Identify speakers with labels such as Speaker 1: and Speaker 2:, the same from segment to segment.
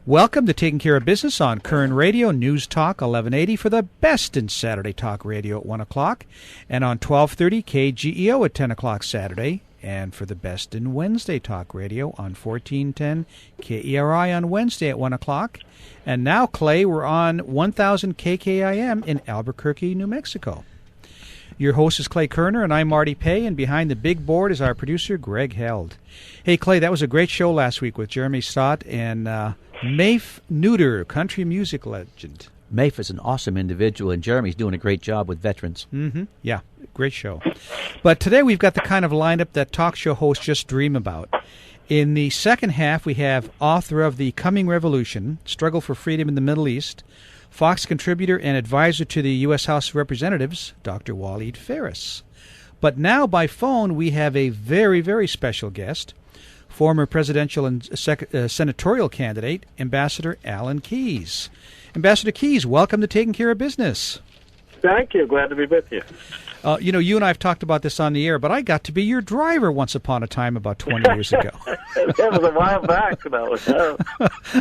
Speaker 1: Welcome to Taking Care of Business on Koerner Radio, News Talk 1180 for the best in Saturday talk radio at 1 o'clock, and on 1230 KGEO at 10 o'clock Saturday, and for the best in Wednesday talk radio on 1410 KERI on Wednesday at 1 o'clock. And now, Clay, we're on 1000 KKIM in Albuquerque, New Mexico. Your host is Clay Koerner, and I'm Marty Pay, and behind the big board is our producer, Greg Held. Hey, Clay, that was a great show last week with Jeremy Stott and Mafe Neuter, country music legend.
Speaker 2: Mafe is an awesome individual, and Jeremy's doing a great job with veterans.
Speaker 1: Mm-hmm. Yeah, great show. But today we've got the kind of lineup that talk show hosts just dream about. In the second half, we have author of The Coming Revolution, Struggle for Freedom in the Middle East, Fox contributor and advisor to the U.S. House of Representatives, Dr. Waleed Phares. But now by phone, we have a very, very special guest, former presidential and senatorial candidate, Ambassador Alan Keyes. Ambassador Keyes, welcome to Taking Care of Business.
Speaker 3: Thank you. Glad to be with you.
Speaker 1: You and I have talked about this on the air, but I got to be your driver once upon a time about 20 years ago.
Speaker 3: That was a while back, though.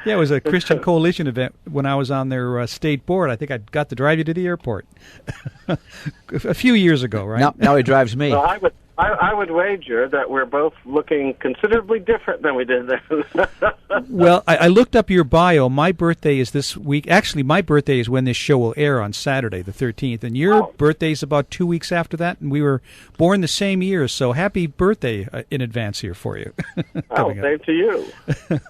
Speaker 1: Yeah, it was a Christian Coalition event when I was on their state board. I think I got to drive you to the airport a few years ago, right?
Speaker 2: Now he drives me.
Speaker 3: Well, I would wager that we're both looking considerably different than we did then.
Speaker 1: Well, I looked up your bio. My birthday is this week. Actually, my birthday is when this show will air on Saturday, the 13th. And your birthday is about 2 weeks after that. And we were born the same year. So happy birthday in advance here for you.
Speaker 3: Same to you.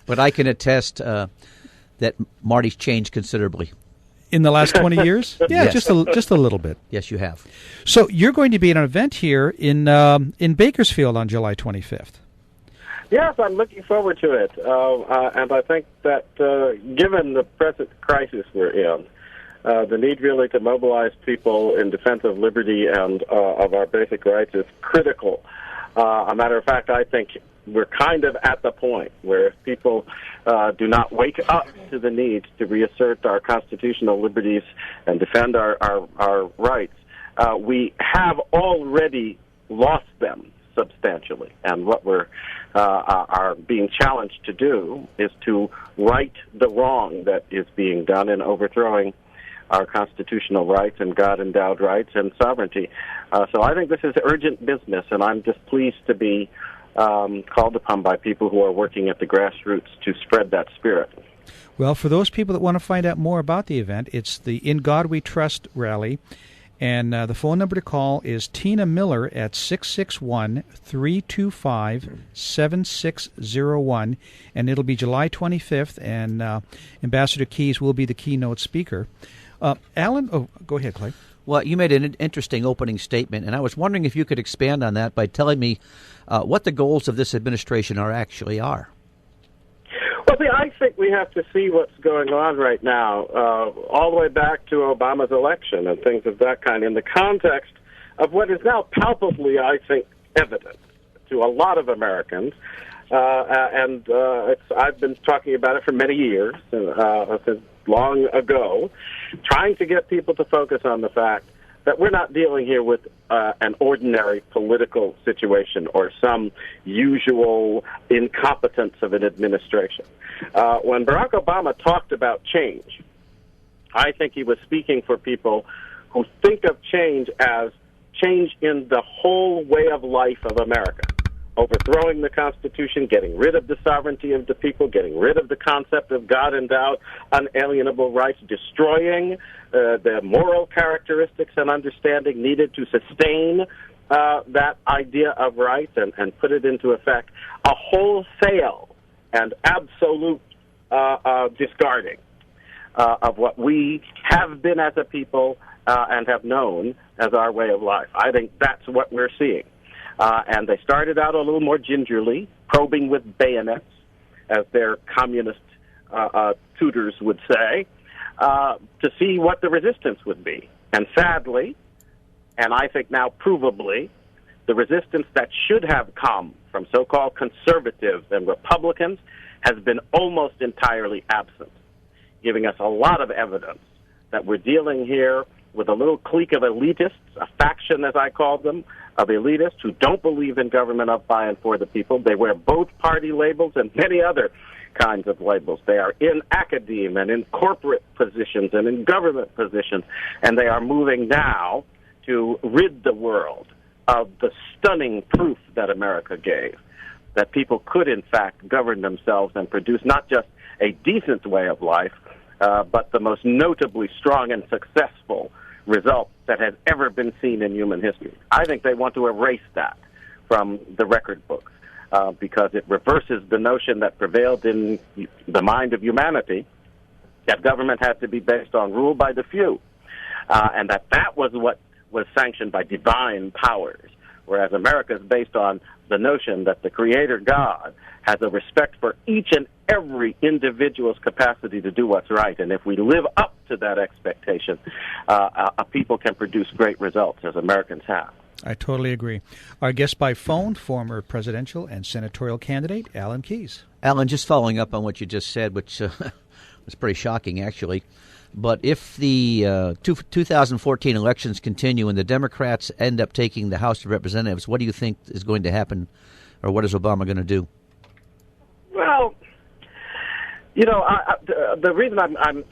Speaker 2: But I can attest that Marty's changed considerably.
Speaker 1: In the last 20 years? Yeah,
Speaker 2: Yes.
Speaker 1: just a little bit.
Speaker 2: Yes, you have.
Speaker 1: So you're going to be at an event here in Bakersfield on July 25th.
Speaker 3: Yes, I'm looking forward to it. And I think that given the present crisis we're in, the need really to mobilize people in defense of liberty and of our basic rights is critical. A matter of fact, I think we're kind of at the point where if people do not wake up to the need to reassert our constitutional liberties and defend our rights, we have already lost them substantially. And what we're are being challenged to do is to right the wrong that is being done in overthrowing our constitutional rights and God-endowed rights and sovereignty. So I think this is urgent business, and I'm just pleased to be called upon by people who are working at the grassroots to spread that spirit.
Speaker 1: Well, for those people that want to find out more about the event, it's the In God We Trust rally, and the phone number to call is Tina Miller at 661-325-7601, and it'll be July 25th, and Ambassador Keyes will be the keynote speaker. Alan, go ahead, Clay.
Speaker 2: Well, you made an interesting opening statement, and I was wondering if you could expand on that by telling me what the goals of this administration actually are.
Speaker 3: Well, see, I think we have to see what's going on right now, all the way back to Obama's election and things of that kind, in the context of what is now palpably, I think, evident to a lot of Americans. I've been talking about it for many years, since long ago, trying to get people to focus on the fact that we're not dealing here with an ordinary political situation or some usual incompetence of an administration. When Barack Obama talked about change, I think he was speaking for people who think of change as change in the whole way of life of America. Overthrowing the Constitution, getting rid of the sovereignty of the people, getting rid of the concept of God-endowed, unalienable rights, destroying the moral characteristics and understanding needed to sustain that idea of rights and put it into effect. A wholesale and absolute discarding of what we have been as a people and have known as our way of life. I think that's what we're seeing. And they started out a little more gingerly, probing with bayonets, as their communist tutors would say, to see what the resistance would be. And sadly, and I think now provably, the resistance that should have come from so-called conservatives and Republicans has been almost entirely absent, giving us a lot of evidence that we're dealing here with a little clique of elitists, a faction, as I call them, of elitists who don't believe in government of, by, and for the people. They wear both party labels and many other kinds of labels. They are in academia and in corporate positions and in government positions, and they are moving now to rid the world of the stunning proof that America gave, that people could, in fact, govern themselves and produce not just a decent way of life, but the most notably strong and successful result that has ever been seen in human history. I think they want to erase that from the record books because it reverses the notion that prevailed in the mind of humanity, that government had to be based on rule by the few, and that was what was sanctioned by divine powers, whereas America is based on the notion that the Creator God has a respect for each and every individual's capacity to do what's right. And if we live up to that expectation, a people can produce great results, as Americans have.
Speaker 1: I totally agree. Our guest by phone, former presidential and senatorial candidate, Alan Keyes.
Speaker 2: Alan, just following up on what you just said, which was pretty shocking, actually. But if the 2014 elections continue and the Democrats end up taking the House of Representatives, what do you think is going to happen, or what is Obama going to do?
Speaker 3: Well, you know, the reason I'm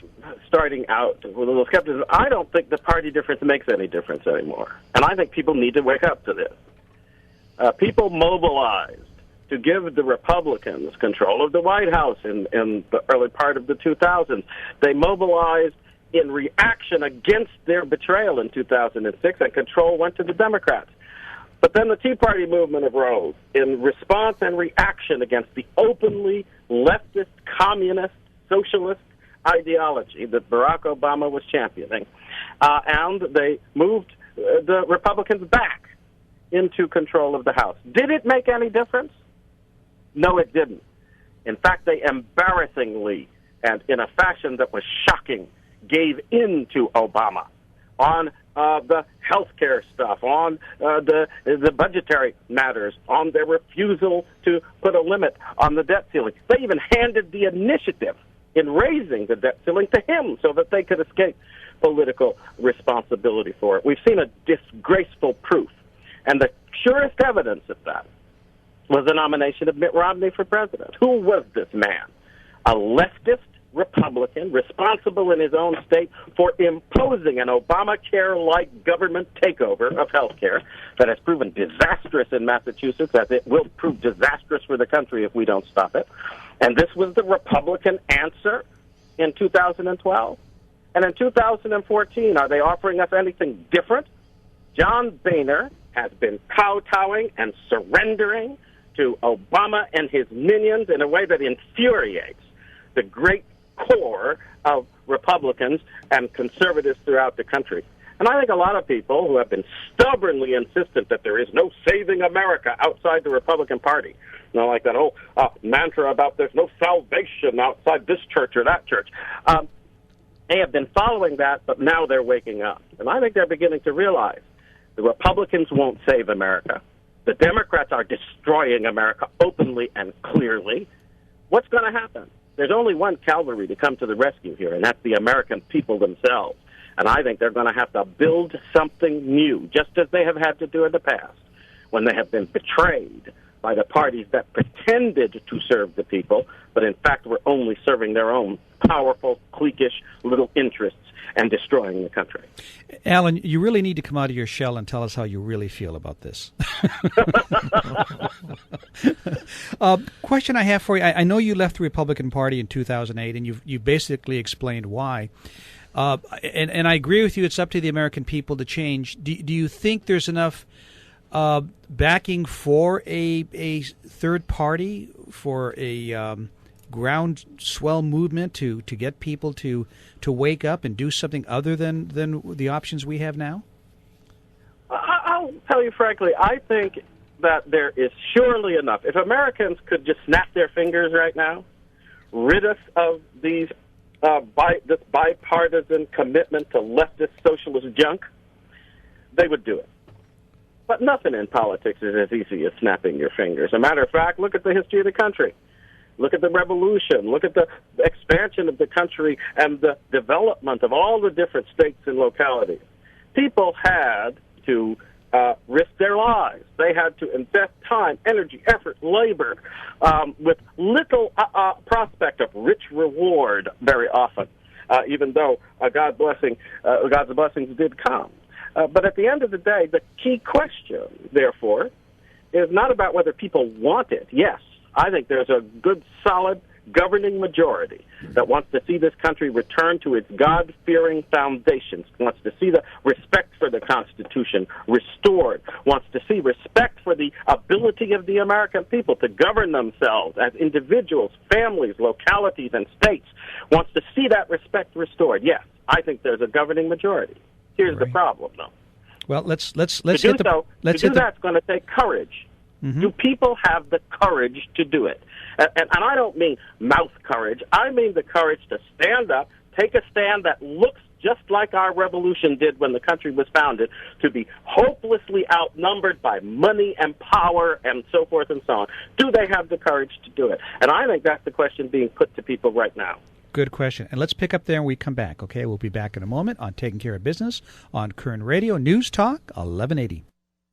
Speaker 3: starting out with a little skepticism, I don't think the party difference makes any difference anymore. And I think people need to wake up to this. People mobilized to give the Republicans control of the White House in the early part of the 2000s. They mobilized in reaction against their betrayal in 2006, and control went to the Democrats. But then the Tea Party movement arose in response and reaction against the openly leftist, communist, socialist ideology that Barack Obama was championing. And they moved the Republicans back into control of the House. Did it make any difference? No, it didn't. In fact, they embarrassingly, and in a fashion that was shocking, gave in to Obama on the health care stuff, on the budgetary matters, on their refusal to put a limit on the debt ceiling. They even handed the initiative in raising the debt ceiling to him so that they could escape political responsibility for it. We've seen a disgraceful proof, and the surest evidence of that was the nomination of Mitt Romney for president. Who was this man? A leftist Republican responsible in his own state for imposing an Obamacare-like government takeover of health care that has proven disastrous in Massachusetts, as it will prove disastrous for the country if we don't stop it. And this was the Republican answer in 2012. And in 2014, are they offering us anything different? John Boehner has been kowtowing and surrendering to Obama and his minions in a way that infuriates the great core of Republicans and conservatives throughout the country. And I think a lot of people who have been stubbornly insistent that there is no saving America outside the Republican Party, you know, like that whole mantra about there's no salvation outside this church or that church, they have been following that, but now they're waking up. And I think they're beginning to realize the Republicans won't save America. The Democrats are destroying America openly and clearly. What's going to happen? There's only one cavalry to come to the rescue here, and that's the American people themselves. And I think they're going to have to build something new, just as they have had to do in the past, when they have been betrayed by the parties that pretended to serve the people, but in fact were only serving their own powerful, cliquish little interests and destroying the country.
Speaker 1: Alan, you really need to come out of your shell and tell us how you really feel about this. Question I have for you. I know you left the Republican Party in 2008, and you've basically explained why. And I agree with you, it's up to the American people to change. Do you think there's enough backing for a third party, for a groundswell movement to get people to wake up and do something other than the options we have now?
Speaker 3: I'll tell you frankly, I think that there is surely enough. If Americans could just snap their fingers right now, rid us of these this bipartisan commitment to leftist socialist junk, they would do it. But nothing in politics is as easy as snapping your fingers. As a matter of fact, look at the history of the country. Look at the revolution. Look at the expansion of the country and the development of all the different states and localities. People had to risk their lives. They had to invest time, energy, effort, labor, with little prospect of rich reward very often, even though God's blessings did come. But at the end of the day, the key question, therefore, is not about whether people want it. Yes, I think there's a good, solid governing majority that wants to see this country return to its God-fearing foundations, wants to see the respect for the Constitution restored, wants to see respect for the ability of the American people to govern themselves as individuals, families, localities, and states, wants to see that respect restored. Yes, I think there's a governing majority. Here's the problem, though.
Speaker 1: Well, let's
Speaker 3: to
Speaker 1: hit
Speaker 3: do
Speaker 1: the
Speaker 3: so.
Speaker 1: let's
Speaker 3: to
Speaker 1: hit
Speaker 3: do
Speaker 1: the
Speaker 3: that's going to take courage.
Speaker 1: Mm-hmm.
Speaker 3: Do people have the courage to do it? And I don't mean mouth courage. I mean the courage to stand up, take a stand that looks just like our revolution did when the country was founded, to be hopelessly outnumbered by money and power and so forth and so on. Do they have the courage to do it? And I think that's the question being put to people right now.
Speaker 1: Good question. And let's pick up there when we come back, okay? We'll be back in a moment on Taking Care of Business on Koerner Radio News Talk 1180.